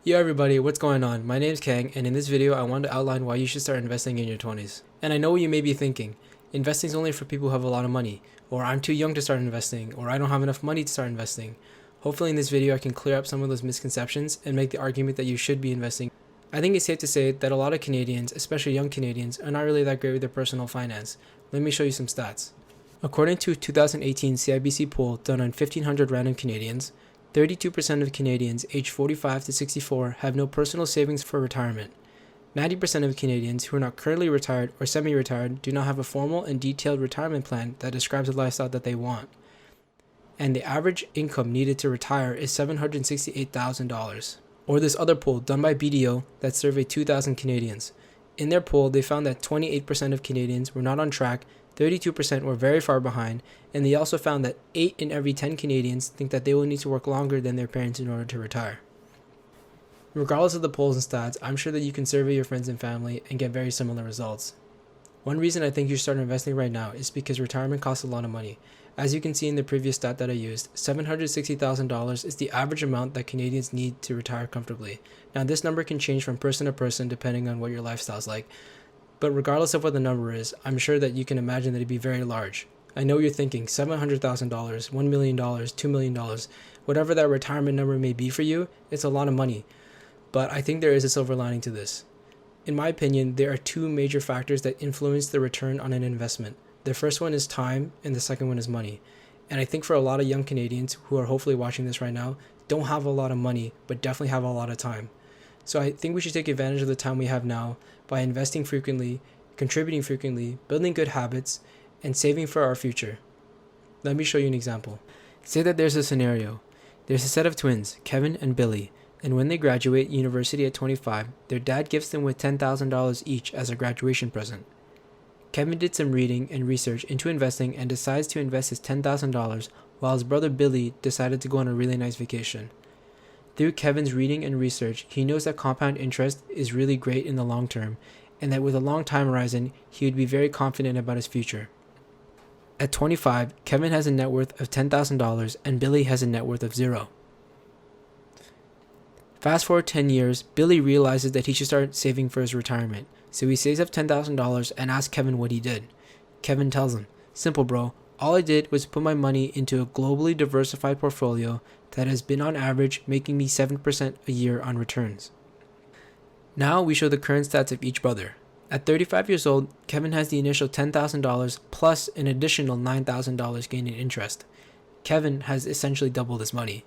Yo everybody, what's going on? My name's Kang, and in this video I want to outline why you should start investing in your 20s. And I know what you may be thinking, investing is only for people who have a lot of money, or I'm too young to start investing, or I don't have enough money to start investing. Hopefully in this video I can clear up some of those misconceptions and make the argument that you should be investing. I think it's safe to say that a lot of Canadians, especially young Canadians, are not really that great with their personal finance. Let me show you some stats. According to a 2018 CIBC poll done on 1,500 random Canadians, 32% of Canadians aged 45 to 64 have no personal savings for retirement. 90% of Canadians who are not currently retired or semi-retired do not have a formal and detailed retirement plan that describes the lifestyle that they want. And the average income needed to retire is $768,000. Or this other poll done by BDO that surveyed 2,000 Canadians. In their poll, they found that 28% of Canadians were not on track, 32% were very far behind, and they also found that 8 in every 10 Canadians think that they will need to work longer than their parents in order to retire. Regardless of the polls and stats, I'm sure that you can survey your friends and family and get very similar results. One reason I think you should start investing right now is because retirement costs a lot of money. As you can see in the previous stat that I used, $760,000 is the average amount that Canadians need to retire comfortably. Now this number can change from person to person depending on what your lifestyle is like. But regardless of what the number is, I'm sure that you can imagine that it'd be very large. I know you're thinking $700,000, $1 million, $2 million, whatever that retirement number may be for you, it's a lot of money. But I think there is a silver lining to this. In my opinion, there are two major factors that influence the return on an investment. The first one is time, and the second one is money. And I think for a lot of young Canadians who are hopefully watching this right now, don't have a lot of money, but definitely have a lot of time. So I think we should take advantage of the time we have now by investing frequently, contributing frequently, building good habits, and saving for our future. Let me show you an example. Say that there's a scenario. There's a set of twins, Kevin and Billy, and when they graduate university at 25, their dad gifts them with $10,000 each as a graduation present. Kevin did some reading and research into investing and decides to invest his $10,000 while his brother Billy decided to go on a really nice vacation. Through Kevin's reading and research, he knows that compound interest is really great in the long term, and that with a long time horizon, he would be very confident about his future. At 25, Kevin has a net worth of $10,000 and Billy has a net worth of $0. Fast forward 10 years, Billy realizes that he should start saving for his retirement, so he saves up $10,000 and asks Kevin what he did. Kevin tells him, "Simple bro, all I did was put my money into a globally diversified portfolio that has been on average making me 7% a year on returns." Now we show the current stats of each brother. At 35 years old, Kevin has the initial $10,000 plus an additional $9,000 gained in interest. Kevin has essentially doubled his money.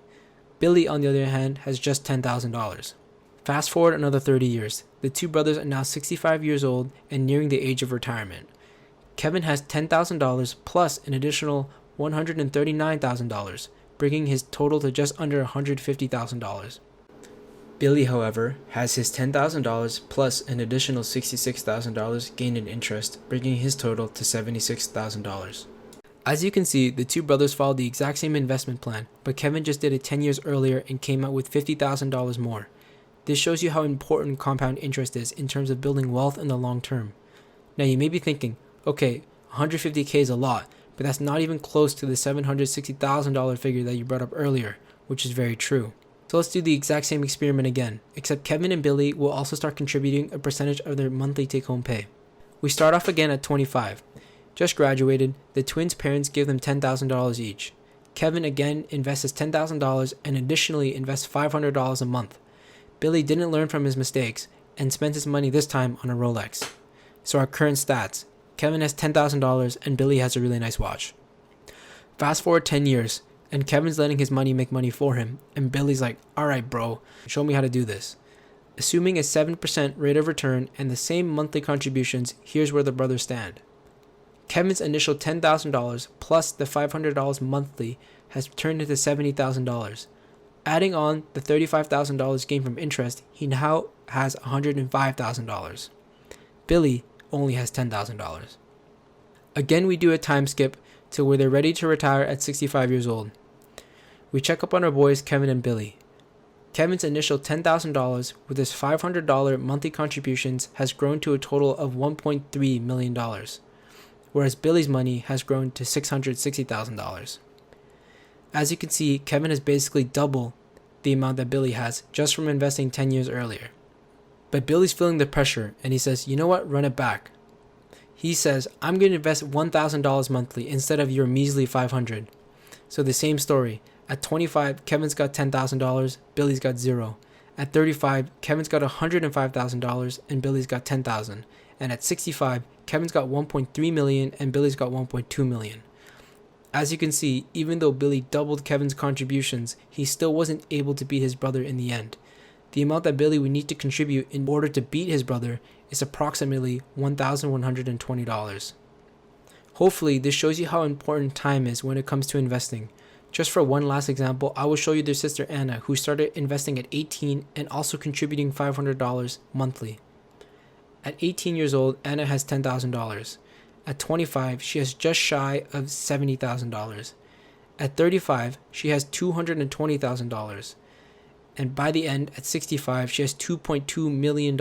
Billy, on the other hand, has just $10,000. Fast forward another 30 years. The two brothers are now 65 years old and nearing the age of retirement. Kevin has $10,000 plus an additional $139,000, bringing his total to just under $150,000. Billy, however, has his $10,000 plus an additional $66,000 gained in interest, bringing his total to $76,000. As you can see, the two brothers followed the exact same investment plan, but Kevin just did it 10 years earlier and came out with $50,000 more. This shows you how important compound interest is in terms of building wealth in the long term. Now you may be thinking, okay, $150K is a lot, but that's not even close to the $760,000 figure that you brought up earlier, which is very true. So let's do the exact same experiment again, except Kevin and Billy will also start contributing a percentage of their monthly take-home pay. We start off again at 25. Just graduated, the twins' parents give them $10,000 each. Kevin again invests his $10,000 and additionally invests $500 a month. Billy didn't learn from his mistakes and spent his money this time on a Rolex. So our current stats, Kevin has $10,000 and Billy has a really nice watch. Fast forward 10 years and Kevin's letting his money make money for him and Billy's like, "Alright bro, show me how to do this." Assuming a 7% rate of return and the same monthly contributions, here's where the brothers stand. Kevin's initial $10,000 plus the $500 monthly has turned into $70,000. Adding on the $35,000 gained from interest, he now has $105,000. Billy only has $10,000. Again, we do a time skip to where they're ready to retire at 65 years old. We check up on our boys Kevin and Billy. Kevin's initial $10,000 with his $500 monthly contributions has grown to a total of $1.3 million. Whereas Billy's money has grown to $660,000. As you can see, Kevin has basically doubled the amount that Billy has just from investing 10 years earlier. But Billy's feeling the pressure and he says, you know what, run it back. He says, I'm going to invest $1,000 monthly instead of your measly $500. So the same story. At 25, Kevin's got $10,000, Billy's got zero. At 35, Kevin's got $105,000 and Billy's got $10,000. And at 65, Kevin's got $1.3 million and Billy's got $1.2 million. As you can see, even though Billy doubled Kevin's contributions, he still wasn't able to beat his brother in the end. The amount that Billy would need to contribute in order to beat his brother is approximately $1,120. Hopefully, this shows you how important time is when it comes to investing. Just for one last example, I will show you their sister Anna, who started investing at 18 and also contributing $500 monthly. At 18 years old, Anna has $10,000. At 25, she has just shy of $70,000. At 35, she has $220,000. And by the end, at 65, she has $2.2 million.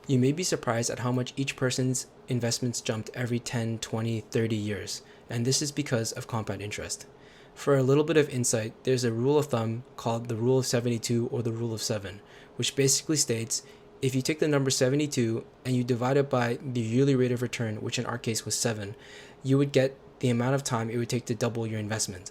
You may be surprised at how much each person's investments jumped every 10, 20, 30 years, and this is because of compound interest. For a little bit of insight, there's a rule of thumb called the rule of 72 or the rule of 7, which basically states if you take the number 72 and you divide it by the yearly rate of return, which in our case was 7, you would get the amount of time it would take to double your investment.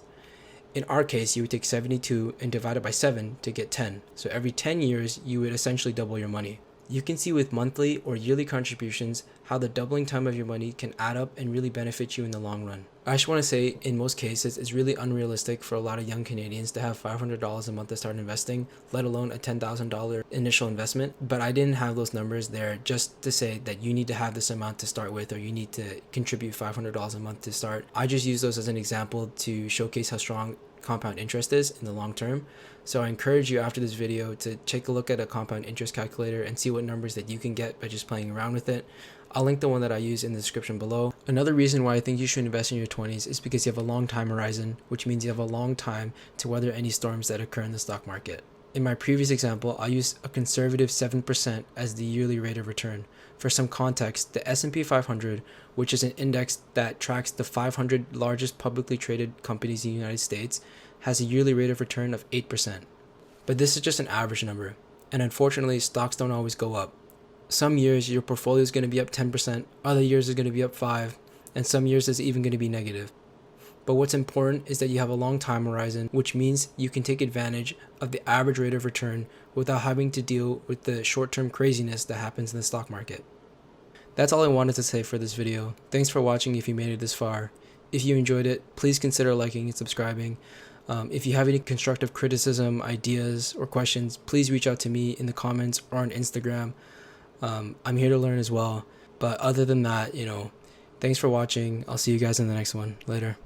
In our case, you would take 72 and divide it by 7 to get 10. So every 10 years, you would essentially double your money. You can see with monthly or yearly contributions how the doubling time of your money can add up and really benefit you in the long run. I just want to say, in most cases, it's really unrealistic for a lot of young Canadians to have $500 a month to start investing, let alone a $10,000 initial investment. But I didn't have those numbers there just to say that you need to have this amount to start with, or you need to contribute $500 a month to start. I just use those as an example to showcase how strong compound interest is in the long term. So I encourage you after this video to take a look at a compound interest calculator and see what numbers that you can get by just playing around with it. I'll link the one that I use in the description below. Another reason why I think you should invest in your 20s is because you have a long time horizon, which means you have a long time to weather any storms that occur in the stock market. In my previous example, I used a conservative 7% as the yearly rate of return. For some context, the S&P 500, which is an index that tracks the 500 largest publicly traded companies in the United States, has a yearly rate of return of 8%. But this is just an average number, and unfortunately, stocks don't always go up. Some years your portfolio is going to be up 10%, other years is going to be up 5%, and some years is even going to be negative. But what's important is that you have a long time horizon, which means you can take advantage of the average rate of return without having to deal with the short-term craziness that happens in the stock market. That's all I wanted to say for this video. Thanks for watching if you made it this far. If you enjoyed it, please consider liking and subscribing. If you have any constructive criticism, ideas, or questions, please reach out to me in the comments or on Instagram. I'm here to learn as well. But other than that, thanks for watching. I'll see you guys in the next one. Later.